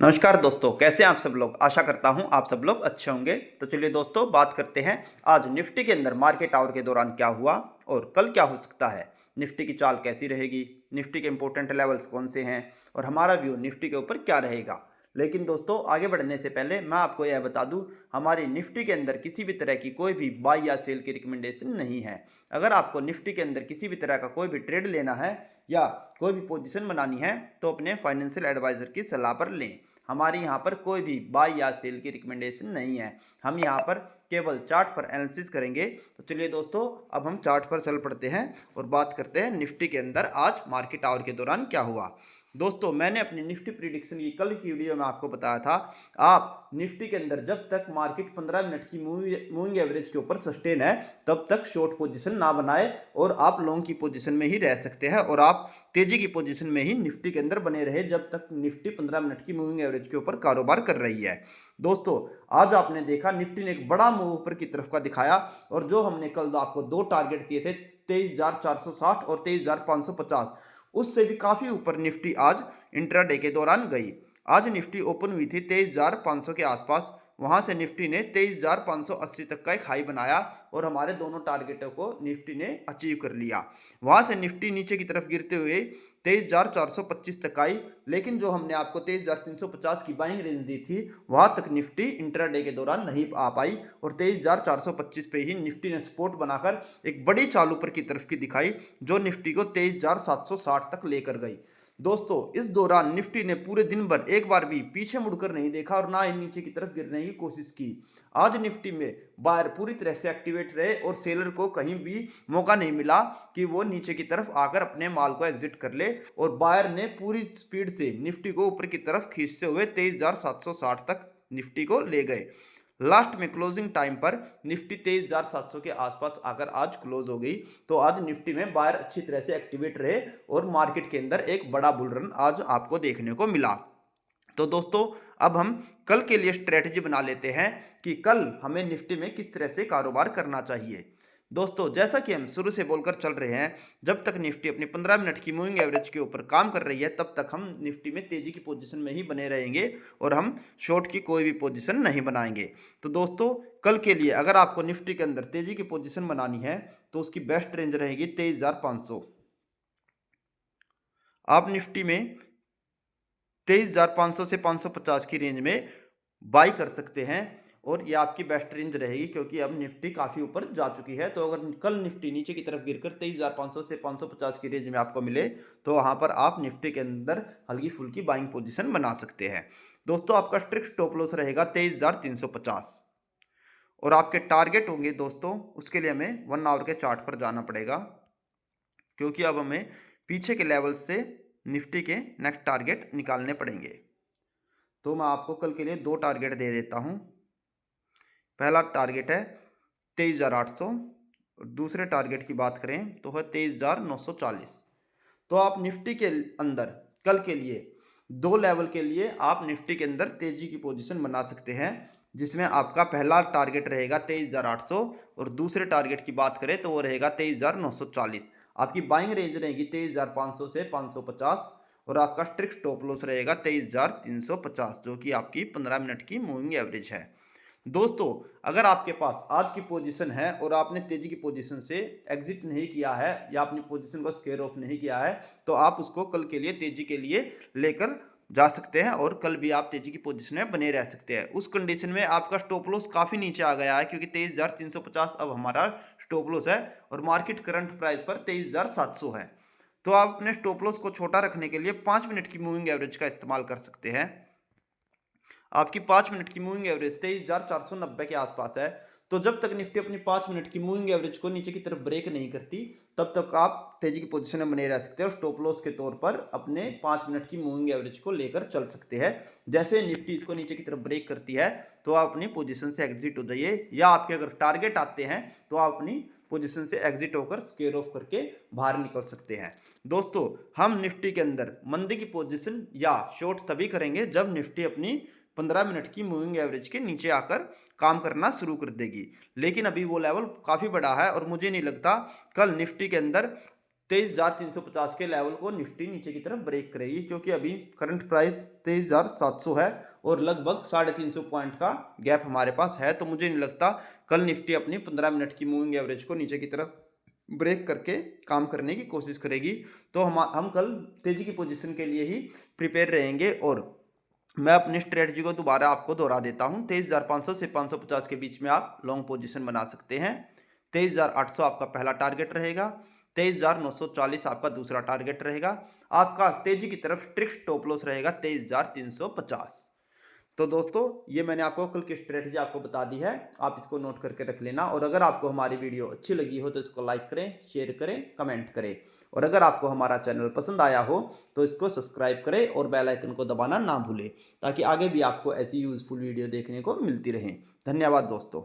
नमस्कार दोस्तों, कैसे हैं आप सब लोग। आशा करता हूं आप सब लोग अच्छे होंगे। तो चलिए दोस्तों, बात करते हैं आज निफ्टी के अंदर मार्केट आवर के दौरान क्या हुआ और कल क्या हो सकता है। निफ्टी की चाल कैसी रहेगी, निफ्टी के इंपॉर्टेंट लेवल्स कौन से हैं और हमारा व्यू निफ्टी के ऊपर क्या रहेगा। लेकिन दोस्तों, आगे बढ़ने से पहले मैं आपको यह बता दूं, हमारी निफ्टी के अंदर किसी भी तरह की कोई भी बाई या सेल की रिकमेंडेशन नहीं है। अगर आपको निफ्टी के अंदर किसी भी तरह का कोई भी ट्रेड लेना है या कोई भी पोजीशन बनानी है तो अपने फाइनेंशियल एडवाइजर की सलाह पर लें। हमारी यहाँ पर कोई भी बाय या सेल की रिकमेंडेशन नहीं है। हम यहाँ पर केवल चार्ट पर एनालिसिस करेंगे। तो चलिए दोस्तों, अब हम चार्ट पर चल पड़ते हैं और बात करते हैं निफ्टी के अंदर आज मार्केट आवर के दौरान क्या हुआ। दोस्तों, मैंने अपनी निफ्टी प्रिडिक्शन की कल की वीडियो में आपको बताया था, आप निफ्टी के अंदर जब तक मार्केट 15 मिनट की मूविंग एवरेज के ऊपर सस्टेन है तब तक शॉर्ट पोजीशन ना बनाए और आप लॉन्ग की पोजीशन में ही रह सकते हैं और आप तेजी की पोजीशन में ही निफ्टी के अंदर बने रहे जब तक निफ्टी 15 मिनट की मूविंग एवरेज के ऊपर कारोबार कर रही है। दोस्तों, आज आपने देखा निफ्टी ने एक बड़ा मूव ऊपर की तरफ का दिखाया और जो हमने कल आपको दो टारगेट दिए थे 23,460 और 23,550, उससे भी काफी ऊपर निफ्टी आज इंट्राडे के दौरान गई। आज निफ्टी ओपन हुई थी 23,500 के आसपास। वहां से निफ्टी ने 23,580 तक का एक हाई बनाया और हमारे दोनों टारगेटों को निफ्टी ने अचीव कर लिया। वहां से निफ्टी नीचे की तरफ गिरते हुए 23,425 तक आई, लेकिन जो हमने आपको 23,350 की बाइंग रेंज दी थी वहां तक निफ्टी इंट्राडे के दौरान नहीं आ पाई और 23,425 पे ही निफ्टी ने सपोर्ट बनाकर एक बड़ी चाल ऊपर की तरफ की दिखाई जो निफ्टी को 23,760 तक लेकर गई। दोस्तों, इस दौरान निफ्टी ने पूरे दिन भर एक बार भी पीछे मुड़कर नहीं देखा और ना ही नीचे की तरफ गिरने की कोशिश की। आज निफ्टी में बायर पूरी तरह से एक्टिवेट रहे और सेलर को कहीं भी मौका नहीं मिला कि वो नीचे की तरफ आकर अपने माल को एग्जिट कर ले और बायर ने पूरी स्पीड से निफ्टी को ऊपर की तरफ खींचते हुए 23,760 तक निफ्टी को ले गए। लास्ट में क्लोजिंग टाइम पर निफ्टी 23,700 के आसपास आकर आज क्लोज हो गई। तो आज निफ्टी में बायर अच्छी तरह से एक्टिवेट रहे और मार्केट के अंदर एक बड़ा बुल रन आज आपको देखने को मिला। तो दोस्तों, अब हम कल के लिए स्ट्रेटजी बना लेते हैं कि कल हमें निफ्टी में किस तरह से कारोबार करना चाहिए। दोस्तों, जैसा कि हम शुरू से बोलकर चल रहे हैं, जब तक निफ्टी अपनी 15 मिनट की मूविंग एवरेज के ऊपर काम कर रही है तब तक हम निफ्टी में तेजी की पोजीशन में ही बने रहेंगे और हम शॉर्ट की कोई भी पोजीशन नहीं बनाएंगे। तो दोस्तों, कल के लिए अगर आपको निफ्टी के अंदर तेजी की पोजीशन बनानी है तो उसकी बेस्ट रेंज रहेगी 23,500। आप निफ्टी में 23,500 से 550 की रेंज में बाई कर सकते हैं और ये आपकी बेस्ट रेंज रहेगी क्योंकि अब निफ्टी काफ़ी ऊपर जा चुकी है। तो अगर कल निफ्टी नीचे की तरफ गिरकर 23,500 से 550 की रेंज में आपको मिले तो वहाँ पर आप निफ्टी के अंदर हल्की फुल्की बाइंग पोजीशन बना सकते हैं। दोस्तों, आपका स्ट्रिक्ट स्टॉप लॉस रहेगा 23,350 और आपके टारगेट होंगे दोस्तों, उसके लिए हमें 1 आवर के चार्ट पर जाना पड़ेगा क्योंकि अब हमें पीछे के लेवल से निफ्टी के नेक्स्ट टारगेट निकालने पड़ेंगे। तो मैं आपको कल के लिए दो टारगेट दे देता हूं। पहला टारगेट है 23,800 और दूसरे टारगेट की बात करें तो है 23,940। तो आप निफ्टी के अंदर कल के लिए दो लेवल के लिए आप निफ्टी के अंदर तेजी की पोजीशन बना सकते हैं, जिसमें आपका पहला टारगेट रहेगा 23,800 और दूसरे टारगेट की बात करें तो वो रहेगा 23,940। आपकी बाइंग रेंज रहेगी 23,500 से 550 और आपका स्ट्रिक्ट स्टॉप लॉस रहेगा 23,350 जो कि आपकी 15 मिनट की मूविंग एवरेज है। दोस्तों, अगर आपके पास आज की पोजीशन है और आपने तेजी की पोजीशन से एग्जिट नहीं किया है या अपनी पोजीशन को स्केयर ऑफ नहीं किया है तो आप उसको कल के लिए तेजी के लिए लेकर जा सकते हैं और कल भी आप तेजी की पोजीशन में बने रह सकते हैं। उस कंडीशन में आपका स्टॉप लॉस काफी नीचे आ गया है क्योंकि 23,350 अब हमारा स्टॉप लॉस है और मार्केट करंट प्राइस पर 23,700 है। तो आप अपने स्टॉप लॉस को छोटा रखने के लिए 5 मिनट की मूविंग एवरेज का इस्तेमाल कर सकते हैं। आपकी 5 मिनट की मूविंग एवरेज 23,490 के आसपास है। तो जब तक निफ्टी अपनी 5 मिनट की मूविंग एवरेज को नीचे की तरफ ब्रेक नहीं करती तब तक आप तेजी की पोजीशन में बने रह सकते हैं और स्टॉप लॉस के तौर पर अपने 5 मिनट की मूविंग एवरेज को लेकर चल सकते हैं। जैसे निफ्टी इसको नीचे की तरफ ब्रेक करती है तो आप अपनी पोजीशन से एग्जिट हो जाइए या आपके अगर टारगेट आते हैं तो आप अपनी पोजीशन से एग्जिट होकर स्केयर ऑफ करके बाहर निकल सकते हैं। दोस्तों, हम निफ्टी के अंदर मंदी की पोजीशन या शॉर्ट तभी करेंगे जब निफ्टी अपनी 15 मिनट की मूविंग एवरेज के नीचे आकर काम करना शुरू कर देगी, लेकिन अभी वो लेवल काफ़ी बड़ा है और मुझे नहीं लगता कल निफ्टी के अंदर 23,350 के लेवल को निफ्टी नीचे की तरफ ब्रेक करेगी, क्योंकि अभी करंट प्राइस 23,700 है और लगभग 350 पॉइंट का गैप हमारे पास है। तो मुझे नहीं लगता कल निफ्टी अपनी 15 मिनट की मूविंग एवरेज को नीचे की तरफ ब्रेक करके काम करने की कोशिश करेगी। तो हम कल तेजी की पोजीशन के लिए ही प्रिपेयर रहेंगे। और मैं अपनी स्ट्रेटजी को दोबारा आपको दोहरा देता हूं। 23,500 से 550 के बीच में आप लॉन्ग पोजीशन बना सकते हैं। 23,800 आपका पहला टारगेट रहेगा। 23,940 आपका दूसरा टारगेट रहेगा। आपका तेजी की तरफ स्ट्रिक्ट स्टॉप लॉस रहेगा 23,350। तो दोस्तों, ये मैंने आपको कल की स्ट्रेटजी आपको बता दी है, आप इसको नोट करके रख लेना। और अगर आपको हमारी वीडियो अच्छी लगी हो तो इसको लाइक करें, शेयर करें, कमेंट करें। और अगर आपको हमारा चैनल पसंद आया हो तो इसको सब्सक्राइब करें और बेल आइकन को दबाना ना भूलें, ताकि आगे भी आपको ऐसी यूज़फुल वीडियो देखने को मिलती रहें। धन्यवाद दोस्तों।